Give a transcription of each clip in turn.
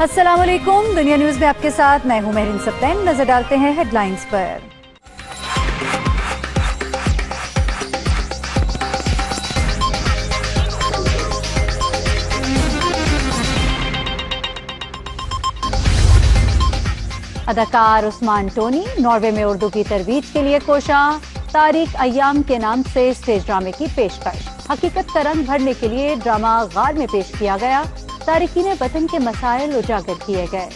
अस्सलाम वालेकुम, दुनिया न्यूज में आपके साथ मैं हूं महरीन सप्तैन। नजर डालते हैं हेडलाइंस पर। अदाकार उस्मान टोनी नॉर्वे में उर्दू की तरवीज के लिए कोशा। तारीख अय्याम के नाम से स्टेज ड्रामे की पेशकश। हकीकत का रंग भरने के लिए ड्रामा गार में पेश किया गया। तारिकीन वतन के मसाइल उजागर किए गए।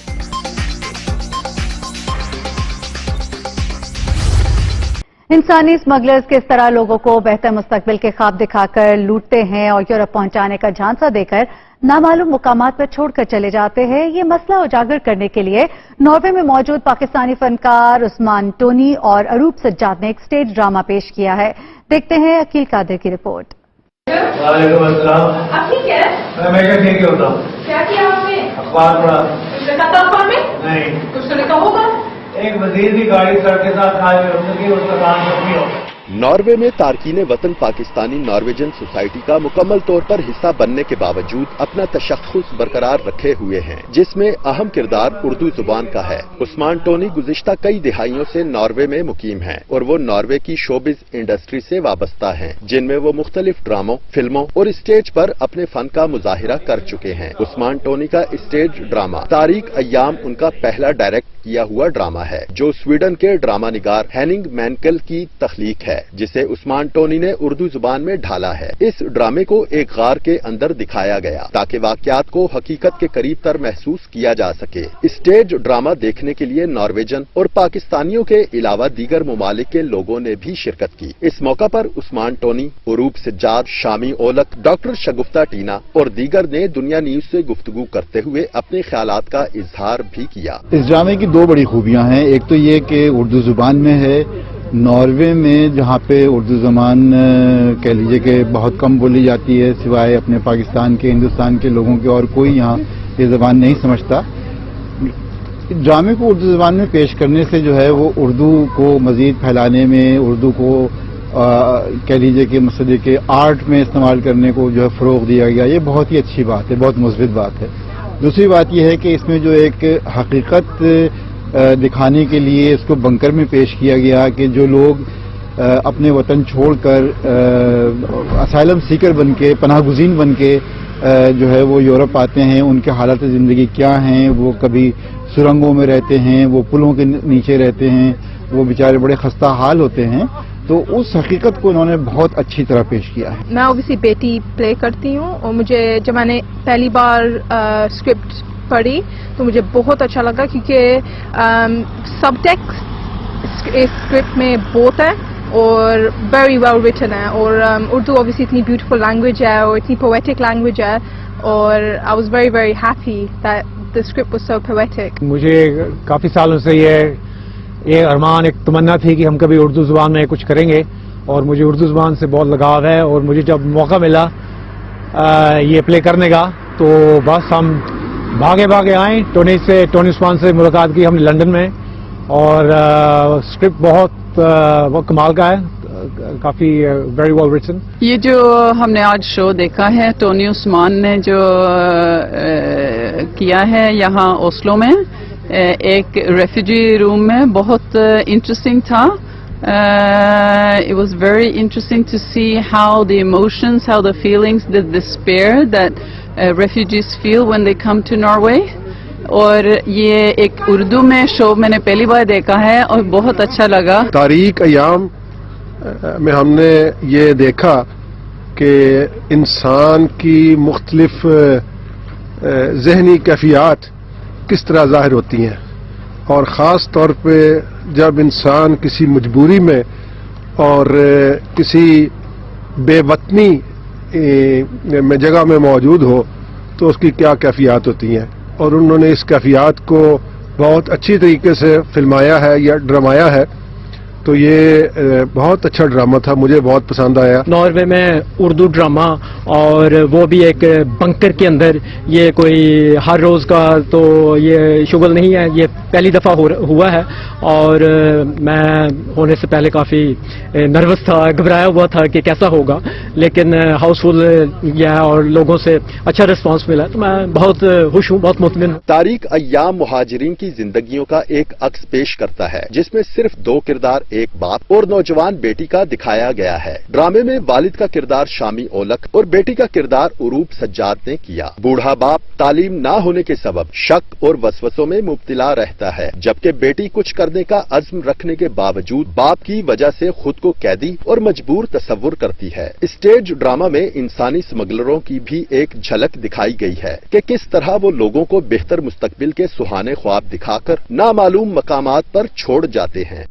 इंसानी स्मगलर्स किस तरह लोगों को बेहतर मुस्तकबिल के ख्वाब दिखाकर लूटते हैं और यूरोप पहुंचाने का झांसा देकर नामालूम मुकामात पर छोड़कर चले जाते हैं, ये मसला उजागर करने के लिए नॉर्वे में मौजूद पाकिस्तानी फनकार उस्मान टोनी और अरूप सज्जाद ने एक स्टेज ड्रामा पेश किया है। देखते हैं अकील कादिर की रिपोर्ट। वालेकुम अस्सलाम। आप ठीक है? मैं हमेशा ठीक ही होता हूँ। क्या किया आपने? अखबार पढ़ा। कुछ लिखा था अखबार में? नहीं। कुछ तो लिखा होगा। एक वजीर की गाड़ी सड़क के साथ खाई हुई उसका काम जख्मी हो। नॉर्वे में तारकीन वतन पाकिस्तानी नॉर्वेजन सोसाइटी का मुकम्मल तौर पर हिस्सा बनने के बावजूद अपना तशख्खुस बरकरार रखे हुए हैं, जिसमें अहम किरदार उर्दू जुबान का है। उस्मान टोनी गुज़िश्ता कई दिहाइयों से नॉर्वे में मुकीम हैं और वो नॉर्वे की शोबिज इंडस्ट्री से वाबस्ता हैं, जिनमें वो मुख्तलिफ ड्रामों, फिल्मों और स्टेज पर अपने फन का मुजाहिरा कर चुके हैं। उस्मान टोनी का स्टेज ड्रामा तारीख अय्याम उनका पहला डायरेक्ट किया हुआ ड्रामा है, जो स्वीडन के ड्रामा निगार हेनिंग मैनकेल की तख्लीक है, जिसे उस्मान टोनी ने उर्दू जुबान में ढाला है। इस ड्रामे को एक गार के अंदर दिखाया गया ताकि वाकयात को हकीकत के करीब तर महसूस किया जा सके। स्टेज ड्रामा देखने के लिए नॉर्वेजन और पाकिस्तानियों के अलावा दीगर ममालिक के लोगों ने भी शिरकत की। इस मौका पर उस्मान टोनी, अरूप सज्जाद, शामी ओलक, डॉक्टर शगुफ्ता टीना और दीगर ने दुनिया न्यूज से गुफ्तगू करते हुए अपने ख्यालात का इजहार भी किया। इस ड्रामे की दो बड़ी खूबियां हैं। एक तो ये कि उर्दू जुबान में है। नॉर्वे में जहाँ पे उर्दू ज़बान कह लीजिए कि बहुत कम बोली जाती है, सिवाय अपने पाकिस्तान के, हिंदुस्तान के लोगों के, और कोई यहाँ ये ज़बान नहीं समझता। ड्रामे को उर्दू ज़बान में पेश करने से जो है वो उर्दू को मज़ीद फैलाने में, उर्दू को कह लीजिए कि मसले के आर्ट में इस्तेमाल करने को जो है फ़रोग़ दिया गया। ये बहुत ही अच्छी बात है, बहुत मुस्बित बात है। दूसरी बात यह है कि इसमें जो एक हकीकत दिखाने के लिए इसको बंकर में पेश किया गया कि जो लोग अपने वतन छोड़कर असाइलम सीकर बनके, पनाहगुज़ीन बनके जो है वो यूरोप आते हैं, उनके हालात ज़िंदगी क्या हैं। वो कभी सुरंगों में रहते हैं, वो पुलों के नीचे रहते हैं, वो बेचारे बड़े खस्ता हाल होते हैं। तो उस हकीकत को उन्होंने बहुत अच्छी तरह पेश किया है। मैं ऑब्वियसली बेटी प्ले करती हूँ और मुझे जब मैंने पहली बार स्क्रिप्ट पढ़ी तो मुझे बहुत अच्छा लगा, क्योंकि सब टेक्स्ट इस स्क्रिप्ट में बहुत है और वेरी वेल रिटन है। और उर्दू ऑब्वियसली इतनी ब्यूटीफुल लैंग्वेज है और इतनी पोएटिक लैंग्वेज है, और I was very very happy that the script was so poetic. मुझे काफ़ी सालों से ये अरमान, एक तमन्ना थी कि हम कभी उर्दू ज़ुबान में कुछ करेंगे, और मुझे उर्दू ज़ुबान से बहुत लगाव है। और मुझे जब मौका मिला ये प्ले करने का, तो बस हम भागे आए। टोनी उस्मान से मुलाकात की हमने लंदन में, और स्क्रिप्ट बहुत कमाल का है, काफ़ी वेरी वेल रिटन। ये जो हमने आज शो देखा है, टोनी उस्मान ने जो किया है यहाँ ओस्लो में, एक रेफ्यूजी रूम में, बहुत इंटरेस्टिंग था। It was very interesting to see how the emotions, how the feelings, the despair that refugees feel when they come to Norway. और ये एक उर्दू में शो मैंने पहली बार देखा है और बहुत अच्छा लगा। तारीख अय्याम में हमने ये देखा कि इंसान की मुख्तलिफ ज़हनी कैफियत किस तरह ज़ाहिर होती हैं, और ख़ास तौर पे जब इंसान किसी मजबूरी में और किसी बेवतनी में जगह में मौजूद हो तो उसकी क्या कैफियत होती हैं। और उन्होंने इस कैफियत को बहुत अच्छी तरीके से फिल्माया है या ड्रामाया है, تو یہ بہت اچھا ڈرامہ تھا, مجھے بہت پسند آیا. ناروے میں اردو ڈرامہ, اور وہ بھی ایک بنکر کے اندر. یہ کوئی ہر روز کا تو یہ شغل نہیں ہے, یہ پہلی دفعہ ہوا ہے, اور میں ہونے سے پہلے کافی نروس تھا, گھبرایا ہوا تھا کہ کیسا ہوگا, لیکن ہاؤس فل گیا اور لوگوں سے اچھا رسپانس ملا, تو میں بہت خوش ہوں, بہت مطمئن ہوں. تاریخ ایام مہاجرین کی زندگیوں کا ایک عکس پیش کرتا ہے جس میں صرف 2 کردار, ایک باپ اور نوجوان بیٹی کا دکھایا گیا ہے. ڈرامے میں والد کا کردار شامی اولک اور بیٹی کا کردار عروب سجاد نے کیا. بوڑھا باپ تعلیم نہ ہونے کے سبب شک اور وسوسوں میں مبتلا رہتا ہے, جبکہ بیٹی کچھ کرنے کا عزم رکھنے کے باوجود باپ کی وجہ سے خود کو قیدی اور مجبور تصور کرتی ہے. اسٹیج ڈرامہ میں انسانی اسمگلروں کی بھی ایک جھلک دکھائی گئی ہے کہ کس طرح وہ لوگوں کو بہتر مستقبل کے سہانے خواب دکھا کر نامعلوم مقامات پر چھوڑ جاتے ہیں.